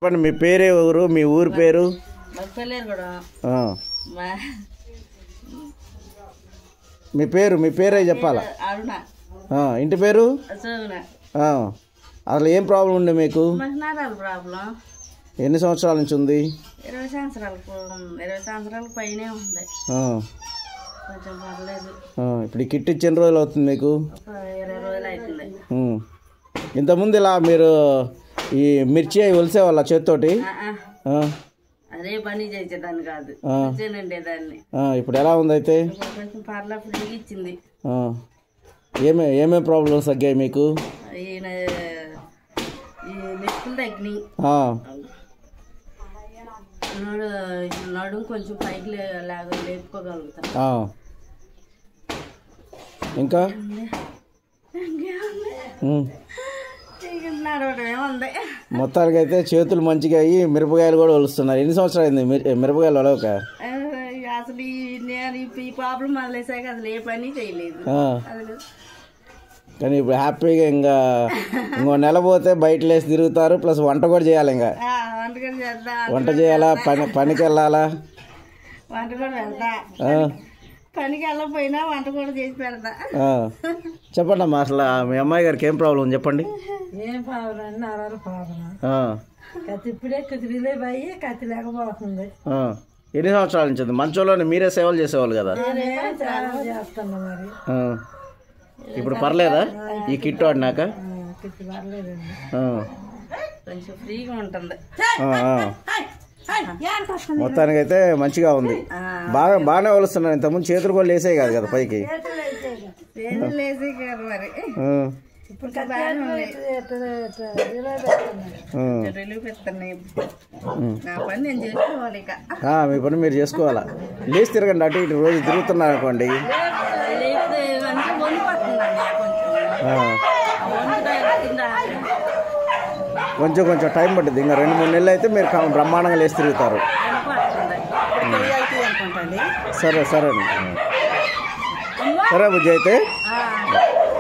చెప్పండి, మీ పేరే ఊరు, మీ ఊరి పేరు? మీ పేరే చెప్పాలా? ఇంటి పేరు? అసలు ఏం ప్రాబ్లం ఉండే మీకు? ఎన్ని సంవత్సరాల నుంచి ఉంది? 20 సంవత్సరాల పైనే ఉంది. కొంచెం పర్లేదు. ఇప్పుడు ఈ కిట్ ఇచ్చిన రోజులు అవుతుంది మీకు? 20 రోజులు అవుతుంది. ఇంతకుముందు ఇలా మీరు ఈ మిర్చి అవి ఒలిసేవాళ్ళ చేతితోటి? అదే పని చేసేదాన్ని కాదు, ఉండేదాన్ని. ఇప్పుడు ఎలా ఉంది అయితే? కొంచెం పర్లేదు, ఫ్రీగా ఇచ్చింది. ఏమేమి ప్రాబ్లమ్స్ తగ్గాయి మీకు? నెప్పులు తగ్గినాయి, నడుము కొంచెం పైకి లేపుకోగలుగుతా. ఇంకా మొత్తానికి అయితే చేతులు మంచిగా అయ్యి మిరపకాయలు కూడా ఒలుస్తున్నారు. ఎన్ని సంవత్సరాలు అయింది మిరపకాయలు ఒలవక? అసలు ఈ ప్రాబ్లం వదిలేసాక అసలు ఏ పని చేయలేదు. కానీ ఇప్పుడు హ్యాపీగా ఇంకా ఇంకో నెల పోతే బయట లేసి తిరుగుతారు, ప్లస్ వంట కూడా చేయాలి. ఇంకా వంట చేయాలా, పనికి వెళ్ళాలా? వంట కూడా వెళ్తా, పనికి వెళ్ళకపోయినా వంట కూడా చేసి పెడతా. చెప్పండి అమ్మా, అసలు మీ అమ్మాయి గారికి ఏం ప్రాబ్లం చెప్పండి. ఏం ప్రాబ్లం అండి? నరాల ప్రాబ్లం. కత్తి ఇప్పుడే కుదిరిలే పోయి కత్తి లేకపోతుంది. ఎన్ని సంవత్సరాల నుంచి ఉంది? మంచోళ్ళని మీరే సేవలు చేసేవాళ్ళు కదా? చేస్తున్నా మరి. ఇప్పుడు పర్లేదా ఈ కిట్ వాడినాక? కొంచెం ఫ్రీగా ఉంటుంది. మొత్తానికైతే మంచిగా ఉంది, బాగానే ఒలుస్తున్నాను. ఇంతకుముందు చేతులు కూడా లేసే కాదు కదా పైకి? మీ పని మీరు చేసుకోవాలా? లేచి తిరగండి, అటు ఇటు రోజు తిరుగుతున్నారు అనుకోండి. కొంచెం టైం పట్టింది, ఇంకా 2-3 నెలలు అయితే మీరు బ్రహ్మాండంగా లేచి తిరుగుతారు. సరే బుజ్జి అయితే.